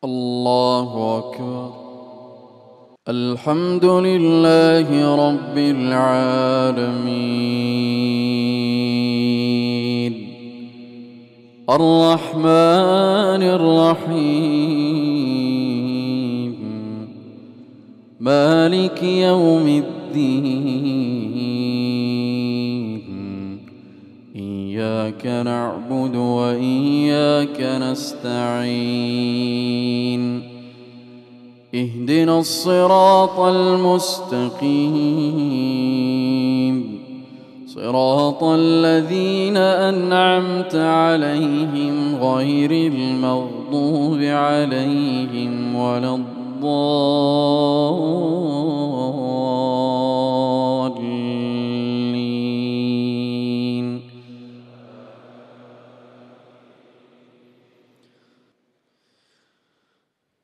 الله أكبر. الحمد لله رب العالمين الرحمن الرحيم مالك يوم الدين إياك نعبد وإياك نستعين اهدنا الصراط المستقيم صراط الذين أنعمت عليهم غير المغضوب عليهم ولا الضالين.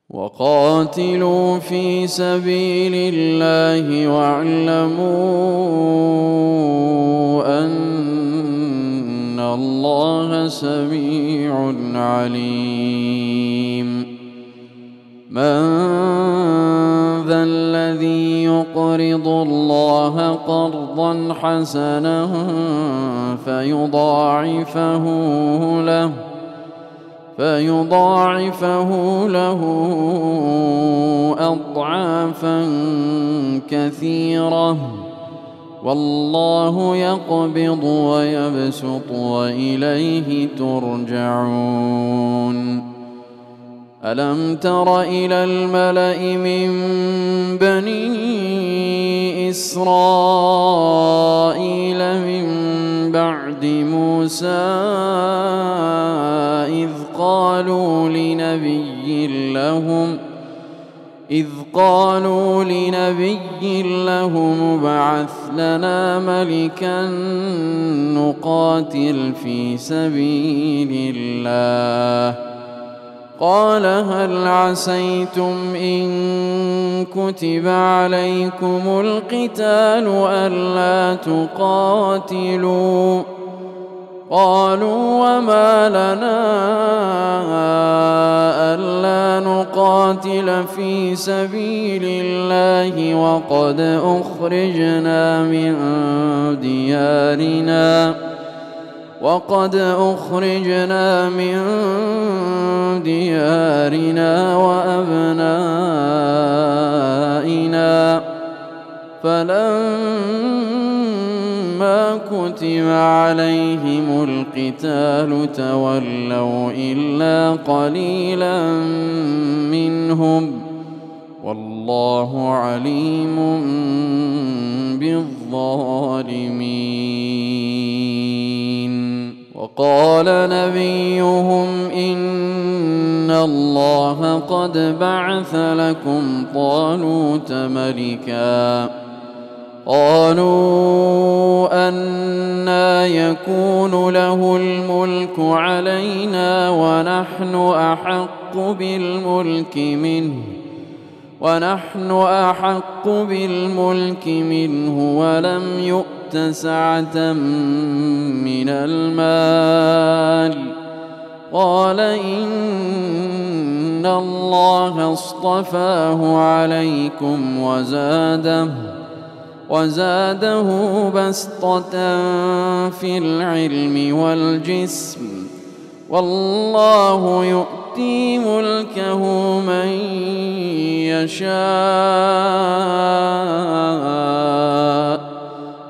وقاتلوا في سبيل الله واعلموا أن الله سميع عليم. من ذا الذي يقرض الله قرضا حسنا فيضاعفه له أضعافا كثيرة والله يقبض ويبسط وإليه ترجعون. ألم تر إلى الملأ من بني إسرائيل من بعد موسى إذ قالوا لنبي لهم ابعث لنا ملكا نقاتل في سبيل الله. قال هل عسيتم إن كتب عليكم القتال ألا تقاتلوا؟ قالوا وما لنا ألا نقاتل في سبيل الله وقد أخرجنا من ديارنا وأبنائنا. فلما كتب عليهم القتال تولوا إلا قليلا منهم والله عليم بالظالمين. وقال نبيهم إن الله قد بعث لكم طالوت ملكا. قالوا أنى يكون له الملك علينا ونحن أحق بالملك منه ولم يؤت سعة من المال. قال إن الله اصطفاه عليكم وزاده بسطة في العلم والجسم والله يؤتي ملكه من يشاء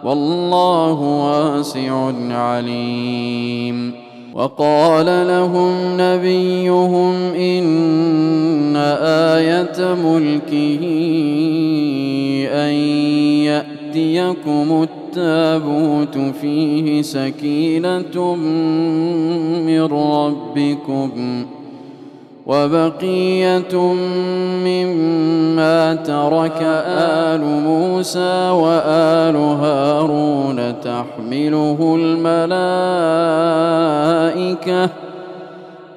والله واسع عليم. وقال لهم نبيهم إن آية ملكه أن يأتيكم التابوت فيه سكينة من ربكم وبقية مما ترك آل موسى وآل هارون تحمله الملائكة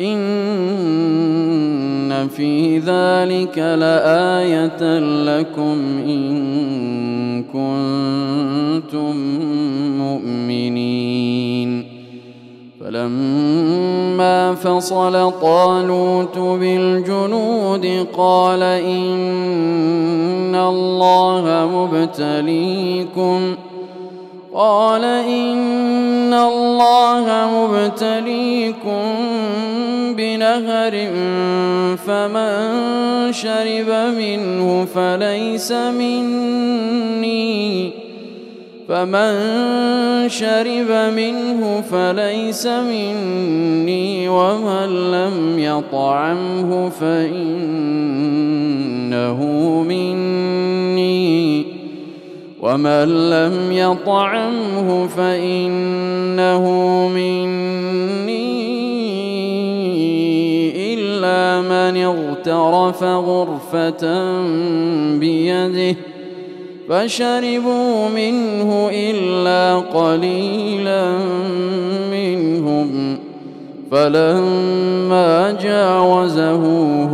إن في ذلك لآية لكم إن كنتم مؤمنين. فلما فصل طالوت بالجنود قال إن الله مبتليكم بنهر فمن شرب منه فليس مني ومن لم يطعمه فإنه مني إلا من اغترف غرفة بيده فشربوا منه إلا قليلا منهم فلما جاوزه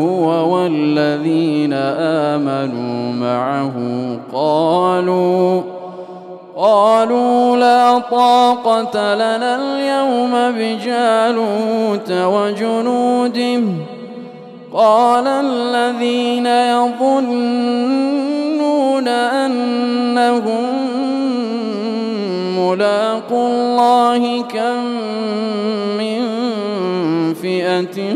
هو والذين آمنوا معه قالوا لا طاقة لنا اليوم بجالوت وجنوده قال الذين يظنون أنهم ملاقو الله كم من فئة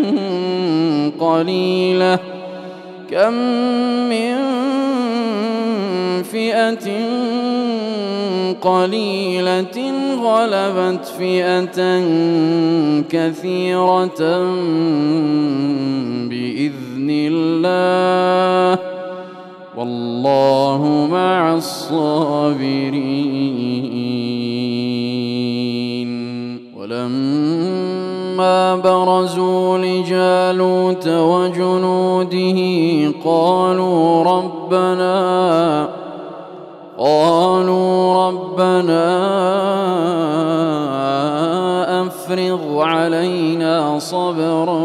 قليلة غلبت فئة كثيرة بإذن الله والله مع الصابرين. ولما برزوا لجالوت وجنوده قالوا ربنا أفرغ علينا صبرا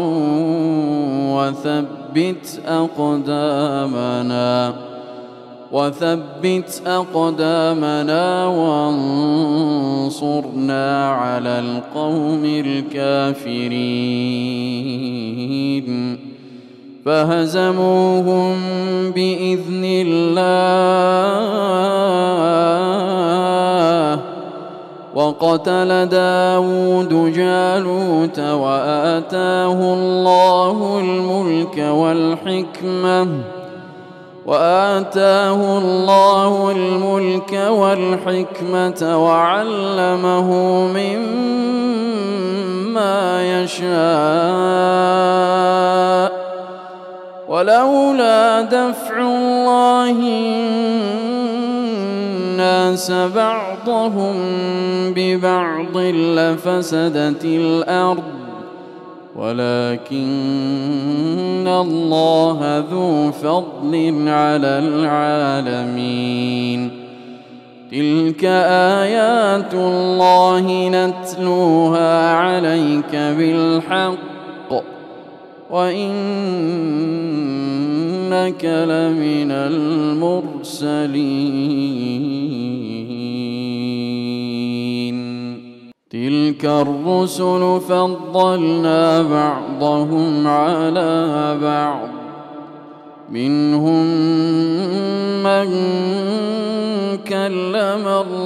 وثبت أقدامنا وانصرنا على القوم الكافرين فهزموهم بإذن الله وقتل داود جالوت وآتاه الله الملك والحكمة وعلمه مما يشاء ولولا دفع الله الناس بعضهم ببعض لفسدت الأرض ولكن الله ذو فضل على العالمين. تلك آيات الله نتلوها عليك بالحق وإنك لمن المرسلين. تلك الرسل فضلنا بعضهم على بعض منهم من كلم الله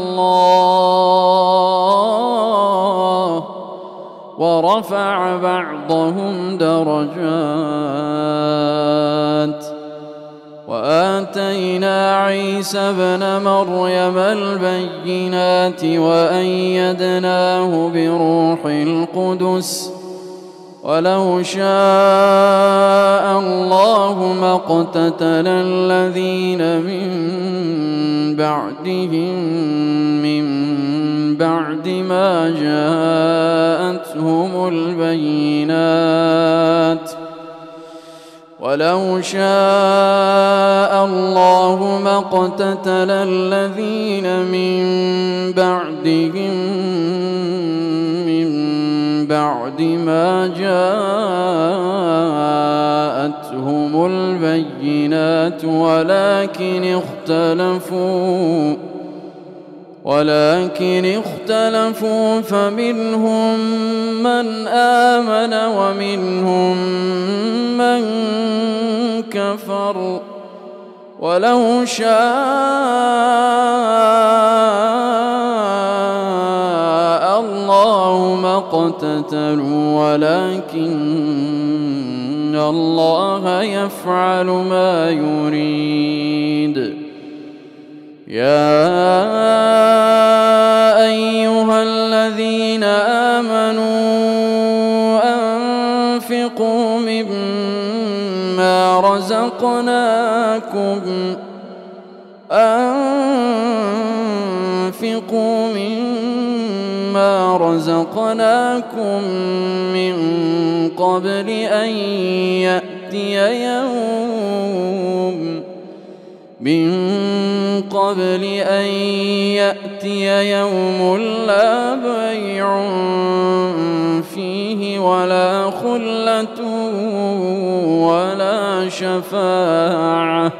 ورفع بعضهم درجات وآتينا عيسى ابن مريم البينات وأيدناه بروح القدس ولو شاء الله ما اقتتل الذين من بعدهم من بعد ما جاءتهم البينات ولو شاء الله ما اقتتل الذين من بعدهم من بعد ما جاءتهم ولكن اختلفوا فمنهم من آمن ومنهم من كفر ولو شاء الله ما اقتتلوا ولكن الله يفعل ما يريد. يا أيها الذين آمنوا أنفقوا مما رزقناكم من قبل أن يأتي يوم لا بيع فيه ولا خلة ولا شفاعة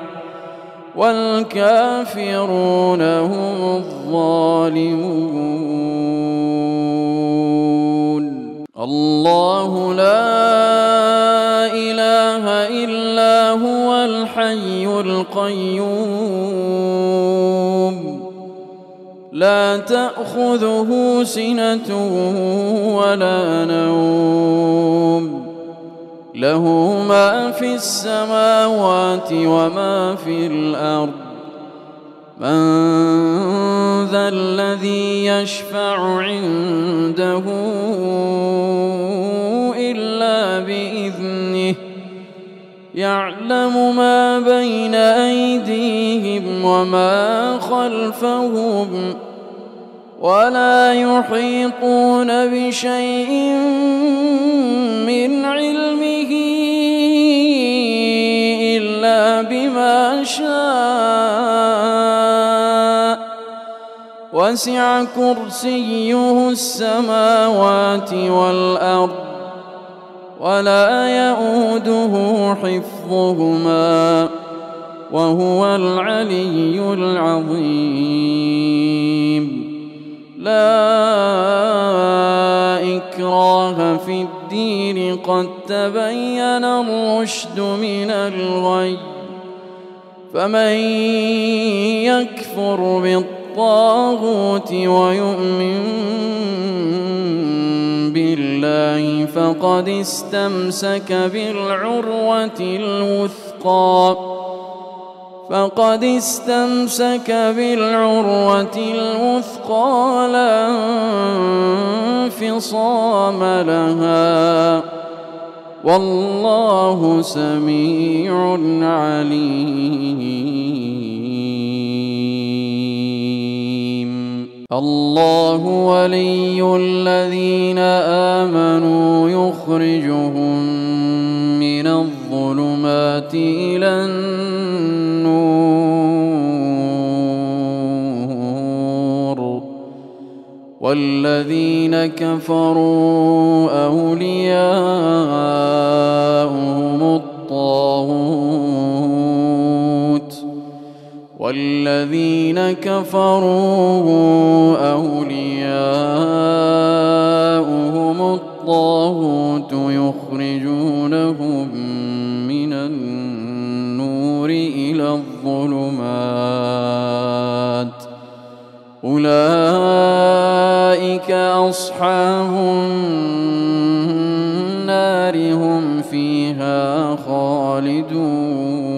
والكافرون هم الظالمون. الله لا إله إلا هو الحي القيوم لا تأخذه سنة ولا نوم له ما في السماوات وما في الأرض من ذا الذي يشفع عنده إلا بإذنه يعلم ما بين أيديهم وما خلفهم ولا يحيطون بشيء من علمه إلا بما شاء وسع كرسيه السماوات والأرض ولا يؤوده حفظهما وهو العلي العظيم. لا إكراه في الدين قد تبين الرشد من الغي فمن يكفر بالطاغوت ويؤمن بالله فقد استمسك بالعروة الوثقى لا انفصام لها والله سميع عليم. الله ولي الذين آمنوا يخرجهم من الظلمات إلى النور والذين كفروا أولياؤهم الطاغوت يخرجونهم من النور إلى الظلمات أولئك أصحاب النار هم فيها خالدون.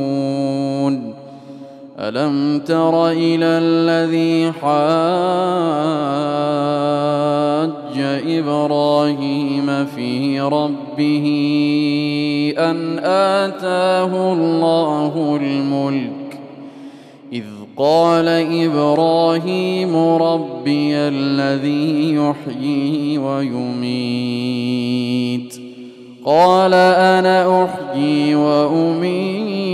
ألم تر إلى الذي حاج إبراهيم في ربه أن آتاه الله الملك إذ قال إبراهيم ربي الذي يحيي ويميت قال أنا أحيي وأميت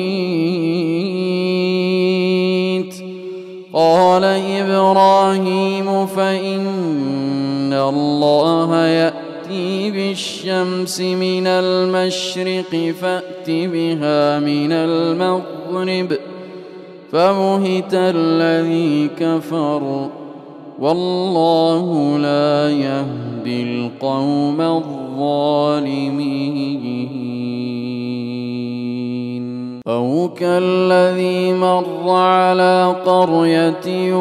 قال إبراهيم فإن الله يأتي بالشمس من المشرق فأت بها من المغرب فبهت الذي كفر والله لا يهدي القوم الظالمين. أو كالذي مر على قرية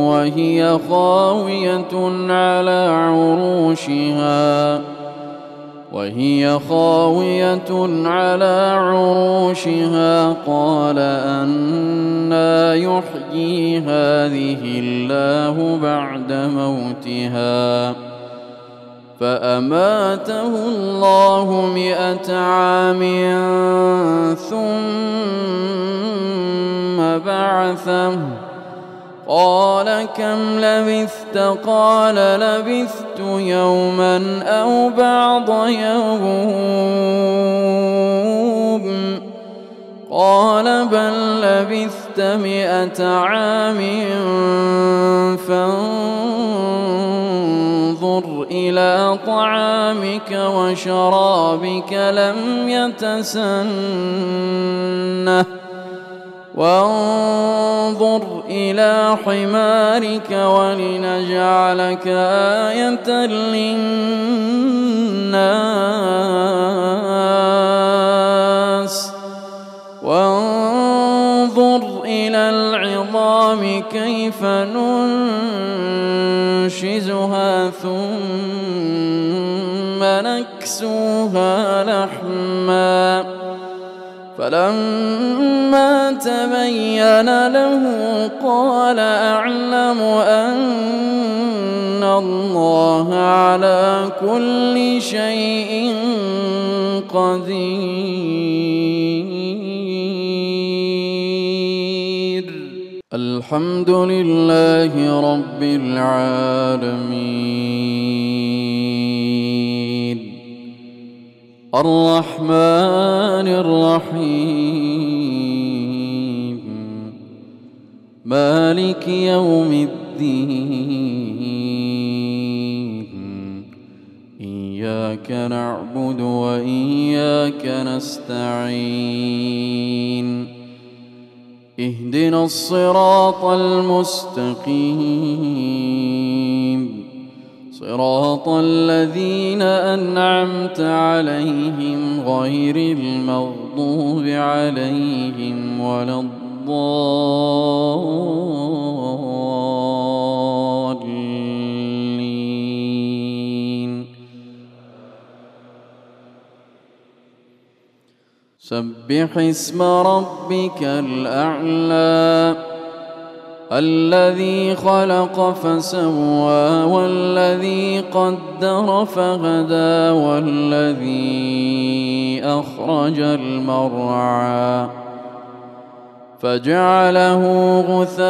وهي خاوية على عروشها قال أنى يحيي هذه الله بعد موتها فأماته الله 100 عام ثم بعثه قال كم لبثت قال لبثت يوما أو بعض يوم قال بل لبثت 100 عام فانظر إلى طعامك وشرابك لم يتسنه وانظر إلى حمارك ولنجعلك آية للناس وانظر إلى العظام كيف ننشزها ثم نكسوها لحما فلما تبين له قال أعلم أن الله على كل شيء قدير. الحمد لله رب العالمين الرحمن الرحيم مالك يوم الدين إياك نعبد وإياك نستعين اهدنا الصراط المستقيم صراط الذين أنعمت عليهم غير المغضوب عليهم ولا الضالين. سبح اسم ربك الأعلى الذي خلق فسوى والذي قدر فهدى والذي أخرج المرعى فجعله غثاء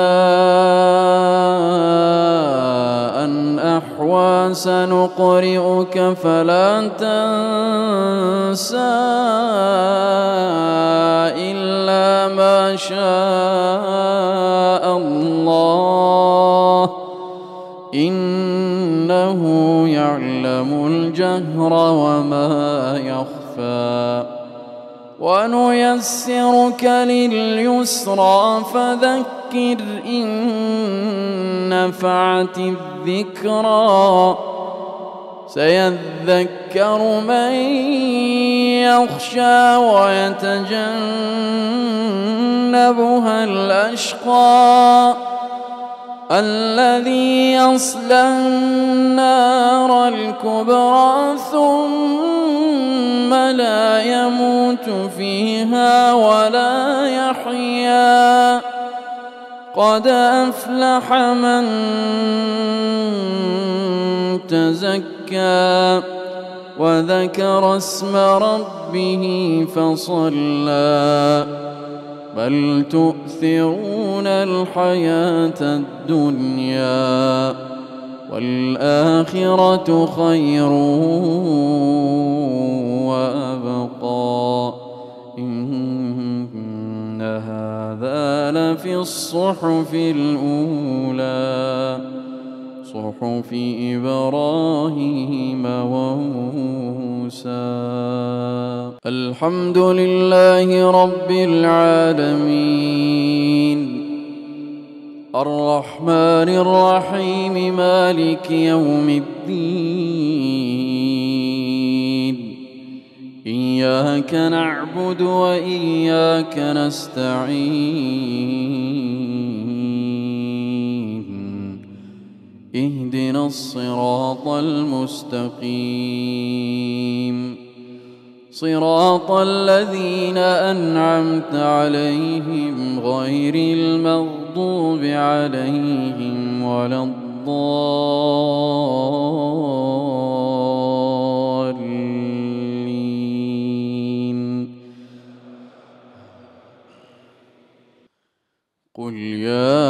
أحوى سنقرئك فلا تنسى إلا ما شاء الله إنه يعلم الجهر وما يخفى ونيسرك لليسرى فذكر إن نفعت الذكرى سيذكر من يخشى ويتجنبها الأشقى الذي يصلى النار الكبرى ثم لا يموت فيها ولا يحيا قد أفلح من تزكى وذكر اسم ربه فصلى بل تؤثرون الحياة الدنيا والآخرة خير وأبقى إن هذا لفي الصحف الأولى صحف إبراهيم وموسى. الحمد لله رب العالمين الرحمن الرحيم مالك يوم الدين إياك نعبد وإياك نستعين اهدنا الصراط المستقيم صراط الذين أنعمت عليهم غير المغضوب عليهم ولا الضالين قل يا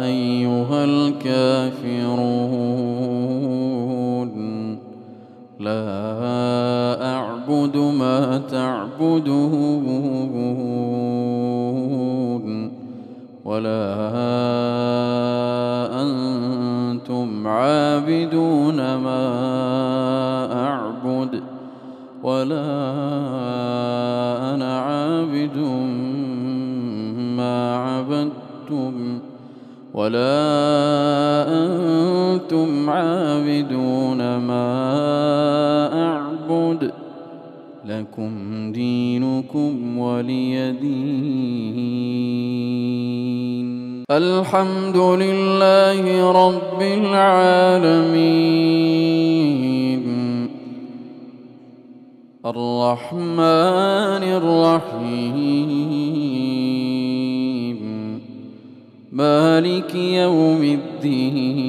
أيها الكافرون لا أعبد ما تعبدون ولا أنتم عابدون ما أعبد ولا أنا عابد ما عبدتم ولا أنتم عابدون ما أعبد لكم دينكم ولي دين. الحمد لله رب العالمين الرحمن الرحيم مالك يوم الدين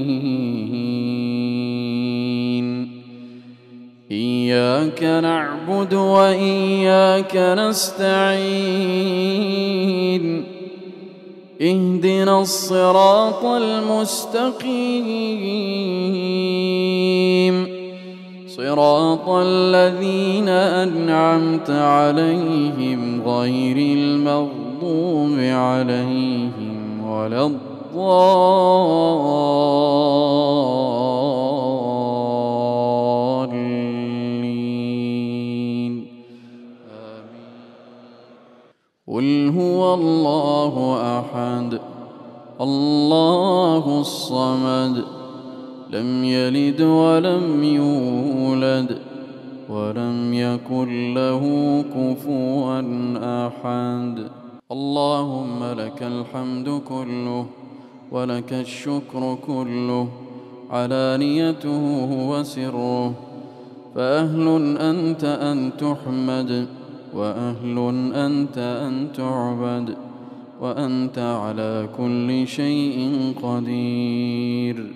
إياك نعبد وإياك نستعين اهدنا الصراط المستقيم صراط الذين أنعمت عليهم غير المغضوب عليهم ولا الضالين آمين. قل هو الله أحد الله الصمد لم يلد ولم يولد ولم يكن له كفوا أحد. اللهم لك الحمد كله ولك الشكر كله علانيته وسره فأهل أنت أن تحمد وأهل أنت أن تعبد وأنت على كل شيء قدير.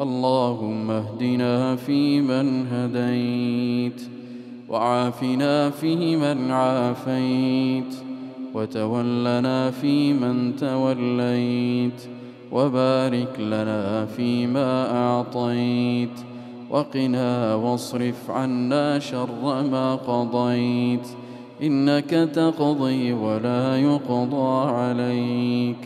اللهم اهدنا فيمن هديت وعافنا فيمن عافيت وتولنا فيمن توليت وبارك لنا فيما أعطيت وقنا واصرف عنا شر ما قضيت إنك تقضي ولا يقضى عليك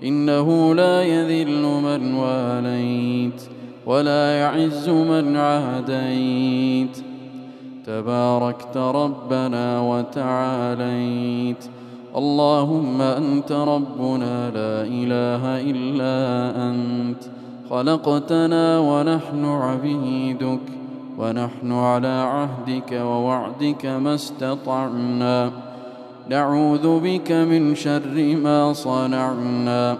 إنه لا يذل من واليت ولا يعز من عاديت تباركت ربنا وتعاليت. اللهم أنت ربنا لا إله إلا أنت خلقتنا ونحن عبيدك ونحن على عهدك ووعدك ما استطعنا نعوذ بك من شر ما صنعنا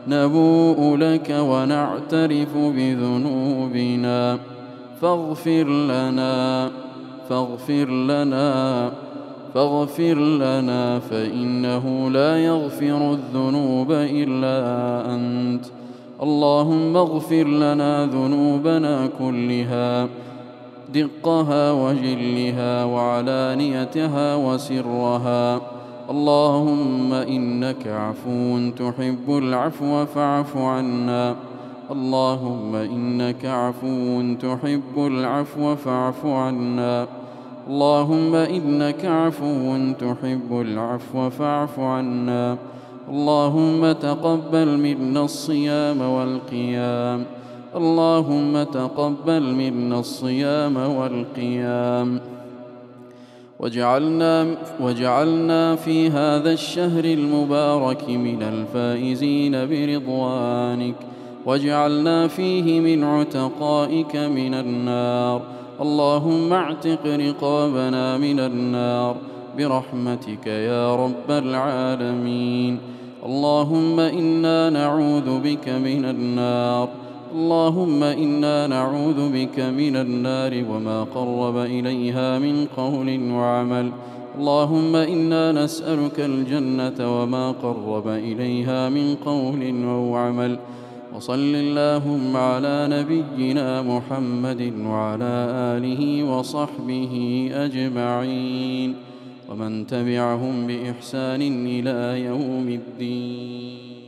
نبوء لك ونعترف بذنوبنا فاغفر لنا فإنه لا يغفر الذنوب إلا أنت. اللهم اغفر لنا ذنوبنا كلها دقها وجلها وعلانيتها وسرها. اللهم إنك عفو تحب العفو فاعف عنا. اللهم إنك عفو تحب العفو فاعف عنا. اللهم إنك عفو تحب العفو فاعف عنا. اللهم تقبل منا الصيام والقيام. اللهم تقبل منا الصيام والقيام وجعلنا في هذا الشهر المبارك من الفائزين برضوانك، واجعلنا فيه من عتقائك من النار. اللهم اعتق رقابنا من النار برحمتك يا رب العالمين. اللهم إنا نعوذ بك من النار، اللهم إنا نعوذ بك من النار وما قرب إليها من قول وعمل. اللهم إنا نسألك الجنة وما قرب إليها من قول أو عمل. وصل اللهم على نبينا محمد وعلى آله وصحبه أجمعين ومن تبعهم بإحسان إلى يوم الدين.